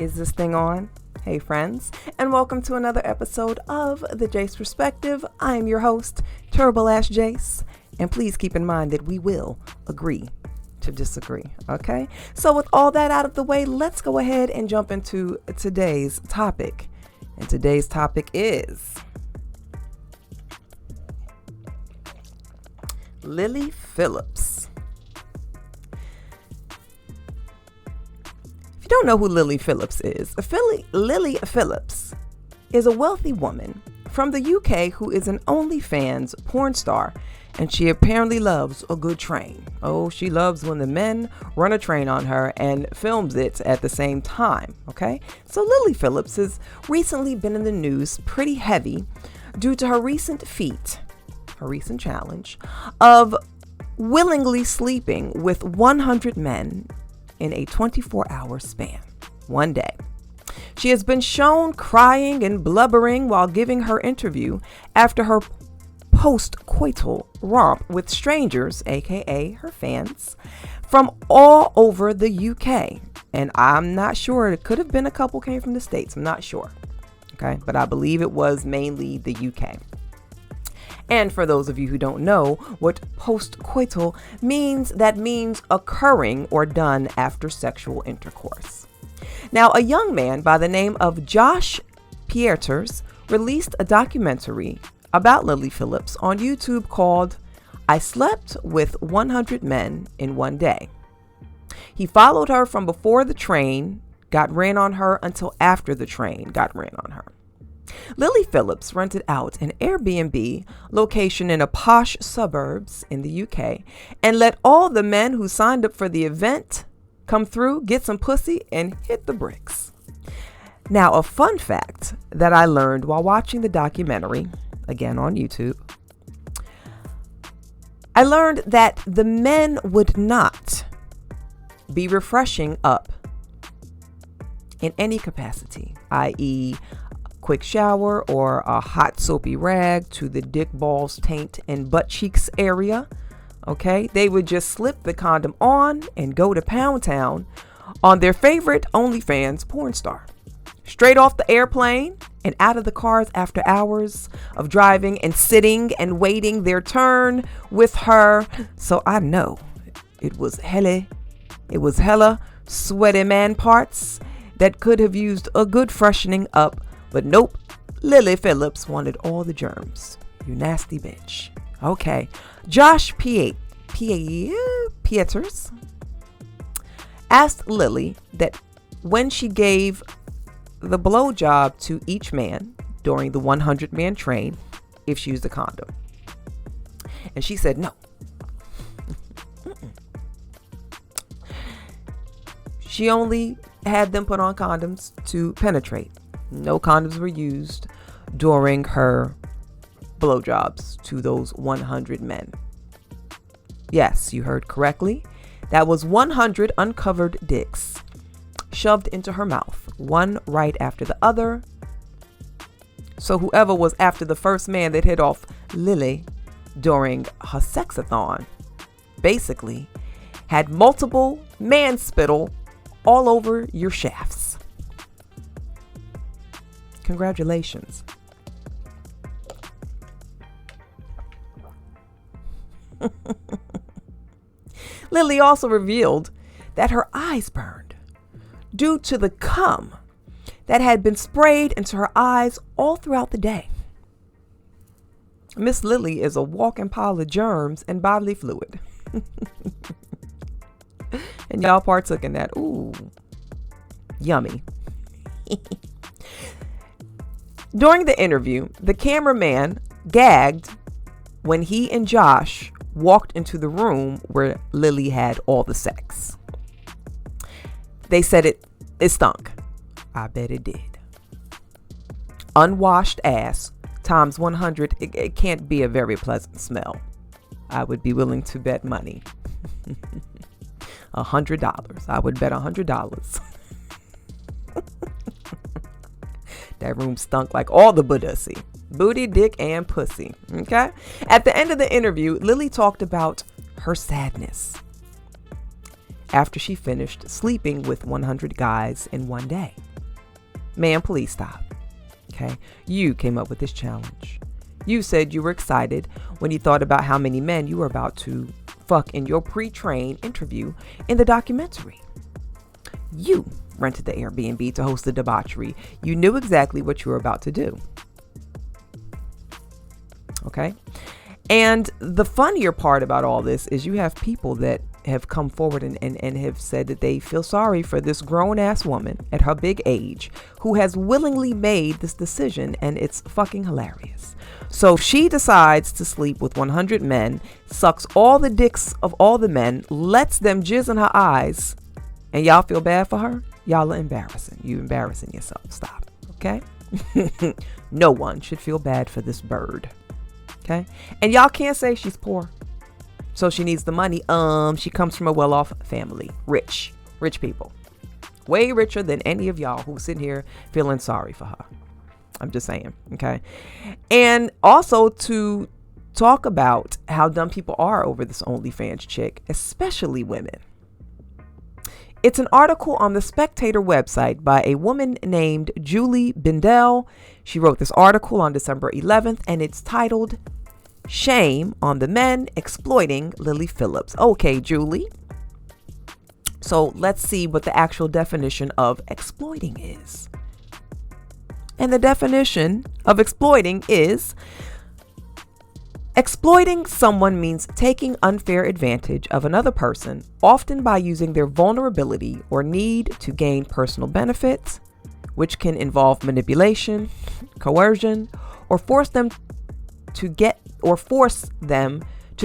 Is this thing on? Hey friends, and welcome to another episode of The Jace Perspective. I am your host, Turbo Ash Jace, and please keep in mind that we will agree to disagree, okay? So with all that out of the way, let's go ahead and jump into today's topic. And today's topic is Lily Phillips. If you don't know who Lily Phillips is, Lily Phillips is a wealthy woman from the UK who is an OnlyFans porn star, and she apparently loves a good train. Oh, she loves when the men run a train on her and films it at the same time, okay? So Lily Phillips has recently been in the news pretty heavy due to her recent feat, her recent challenge of willingly sleeping with 100 men in a 24-hour span, one day. She has been shown crying and blubbering while giving her interview after her post-coital romp with strangers, aka her fans, from all over the UK. And I'm not sure, it could have been a couple came from the States, I'm not sure. Okay, but I believe it was mainly the UK. And for those of you who don't know what post-coital means, that means occurring or done after sexual intercourse. Now, a young man by the name of Josh Pieters released a documentary about Lily Phillips on YouTube called I Slept with 100 Men in One Day. He followed her from before the train got ran on her until after the train got ran on her. Lily Phillips rented out an Airbnb location in a posh suburbs in the UK and let all the men who signed up for the event come through, get some pussy, and hit the bricks. Now, a fun fact that I learned while watching the documentary, again on YouTube, I learned that the men would not be refreshing up in any capacity, i.e., quick shower or a hot soapy rag to the dick, balls, taint, and butt cheeks area. Okay, they would just slip the condom on and go to Pound Town on their favorite OnlyFans porn star. Straight off the airplane and out of the cars after hours of driving and sitting and waiting their turn with her. So I know it was hella sweaty man parts that could have used a good freshening up. But nope, Lily Phillips wanted all the germs. You nasty bitch. Okay. Josh Pieters asked Lily that when she gave the blowjob to each man during the 100-man train, if she used a condom. And she said no. She only had them put on condoms to penetrate. No condoms were used during her blowjobs to those 100 men. Yes, you heard correctly. That was 100 uncovered dicks shoved into her mouth, one right after the other. So whoever was after the first man that hit off Lily during her sexathon basically had multiple man spittle all over your shafts. Congratulations. Lily also revealed that her eyes burned due to the cum that had been sprayed into her eyes all throughout the day. Miss Lily is a walking pile of germs and bodily fluid. And y'all partook in that. Ooh, yummy. During the interview, the cameraman gagged when he and Josh walked into the room where Lily had all the sex. They said it stunk. I bet it did. Unwashed ass times 100, it can't be a very pleasant smell. I would be willing to bet money. $100. I would bet $100. That room stunk like all the Buddhassi. Booty, dick, and pussy. Okay? At the end of the interview, Lily talked about her sadness after she finished sleeping with 100 guys in one day. Ma'am, please stop. Okay? You came up with this challenge. You said you were excited when you thought about how many men you were about to fuck in your pre-trained interview in the documentary. You rented the Airbnb to host the debauchery. You knew exactly what you were about to do. Okay? And the funnier part about all this is you have people that have come forward and have said that they feel sorry for this grown-ass woman at her big age who has willingly made this decision, and it's fucking hilarious. So she decides to sleep with 100 men, sucks all the dicks of all the men, lets them jizz in her eyes, and y'all feel bad for her? Y'all are embarrassing. You embarrassing yourself. Stop. Okay? No one should feel bad for this bird. Okay? And y'all can't say she's poor, so she needs the money. She comes from a well-off family. Rich people. Way richer than any of y'all who's sitting here feeling sorry for her. I'm just saying. Okay? And also to talk about how dumb people are over this OnlyFans chick, especially women. It's an article on the Spectator website by a woman named Julie Bindel. She wrote this article on December 11th, and it's titled, "Shame on the Men Exploiting Lily Phillips." Okay, Julie. So let's see what the actual definition of exploiting is. And the definition of exploiting is: exploiting someone means taking unfair advantage of another person, often by using their vulnerability or need to gain personal benefits, which can involve manipulation, coercion, or force them to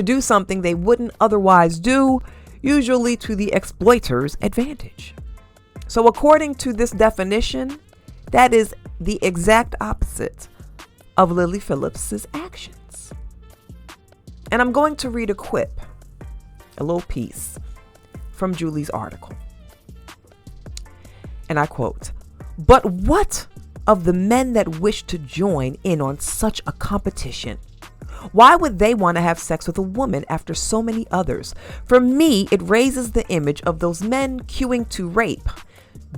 do something they wouldn't otherwise do, usually to the exploiter's advantage. So according to this definition, that is the exact opposite of Lily Phillips's actions. And I'm going to read a quip, a little piece from Julie's article. And I quote, "But what of the men that wish to join in on such a competition? Why would they want to have sex with a woman after so many others? For me, it raises the image of those men queuing to rape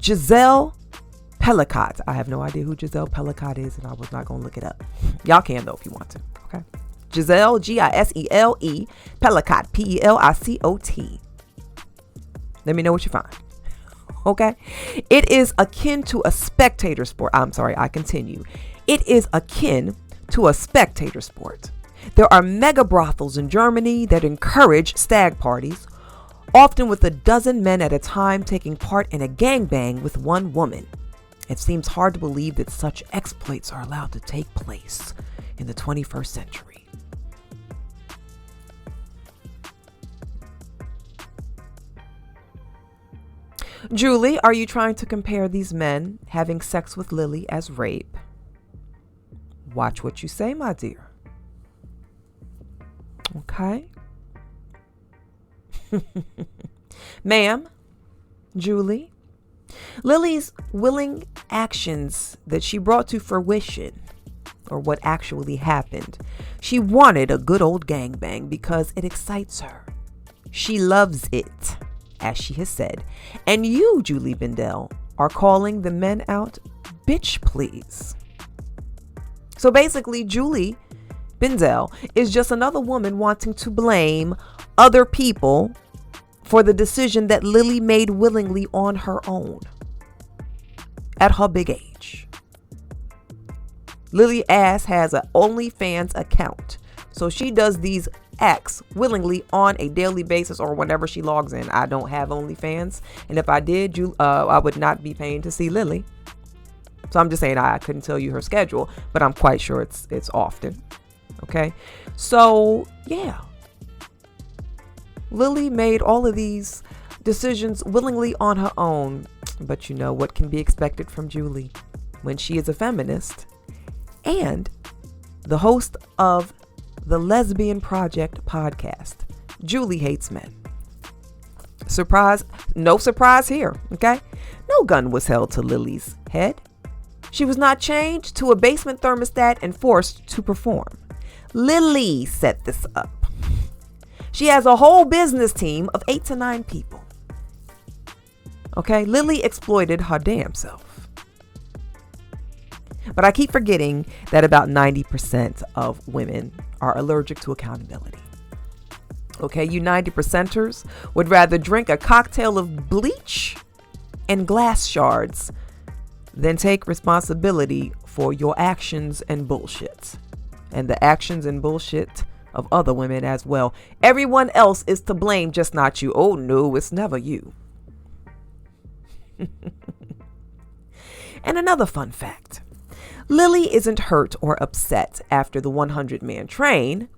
Giselle Pellicott." I have no idea who Giselle Pellicott is, and I was not going to look it up. Y'all can, though, if you want to. Okay. Giselle, Gisele, Pellicott, Pelicot. Let me know what you find. Okay. It is akin to a spectator sport. I'm sorry, I continue. It is akin to a spectator sport. There are mega brothels in Germany that encourage stag parties, often with a dozen men at a time taking part in a gangbang with one woman. It seems hard to believe that such exploits are allowed to take place in the 21st century. Julie, are you trying to compare these men having sex with Lily as rape? Watch what you say, my dear. Okay. Ma'am, Julie, Lily's willing actions that she brought to fruition, or what actually happened, she wanted a good old gangbang because it excites her. She loves it, as she has said. And you, Julie Bindel, are calling the men out bitch please. So basically, Julie Bindel is just another woman wanting to blame other people for the decision that Lily made willingly on her own at her big age. Lily ass has an OnlyFans account, so she does these acts willingly on a daily basis or whenever she logs in. I don't have OnlyFans, and if I did, I would not be paying to see Lily. So I'm just saying I couldn't tell you her schedule, but I'm quite sure it's often. Okay, so yeah, Lily made all of these decisions willingly on her own. But you know what can be expected from Julie when she is a feminist and the host of the Lesbian Project podcast. Julie hates men. Surprise, no surprise here, okay? No gun was held to Lily's head. She was not chained to a basement thermostat and forced to perform. Lily set this up. She has a whole business team of 8 to 9 people. Okay, Lily exploited her damn self. But I keep forgetting that about 90% of women are allergic to accountability. Okay, you 90%ers would rather drink a cocktail of bleach and glass shards than take responsibility for your actions and bullshit. And the actions and bullshit of other women as well. Everyone else is to blame, just not you. Oh no, it's never you. And another fun fact. Lily isn't hurt or upset after the 100-man train.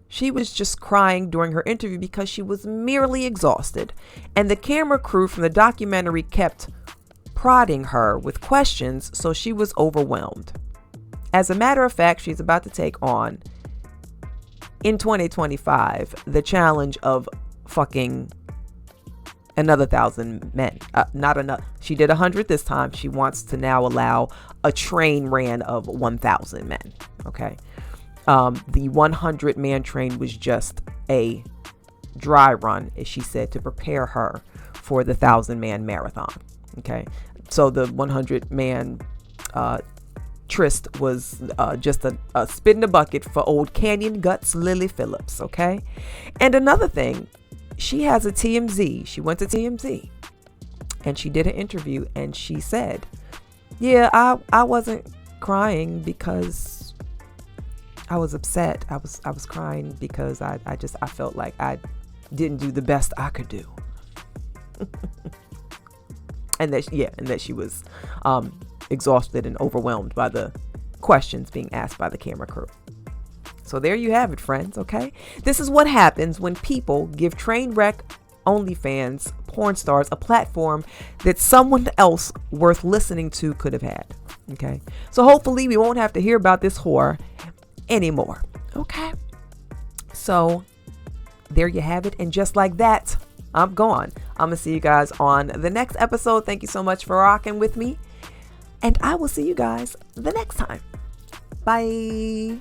She was just crying during her interview because she was merely exhausted. And the camera crew from the documentary kept prodding her with questions, so she was overwhelmed. As a matter of fact, she's about to take on, in 2025, the challenge of fucking another 1,000 men. Not enough. She did 100 this time. She wants to now allow a train ran of 1,000 men. Okay. The 100-man train was just a dry run, as she said, to prepare her for the 1,000-man marathon. Okay. So the 100-man tryst was just a spit in the bucket for old Canyon Guts Lily Phillips. Okay. And another thing, she has a TMZ. She went to TMZ and she did an interview and she said, yeah, I wasn't crying because I was upset. I was crying because I felt like I didn't do the best I could do. and that she was exhausted and overwhelmed by the questions being asked by the camera crew. So there you have it, friends, okay? This is what happens when people give train wreck OnlyFans porn stars a platform that someone else worth listening to could have had, okay? So hopefully we won't have to hear about this whore anymore, okay? So there you have it. And just like that, I'm gone. I'm going to see you guys on the next episode. Thank you so much for rocking with me. And I will see you guys the next time. Bye.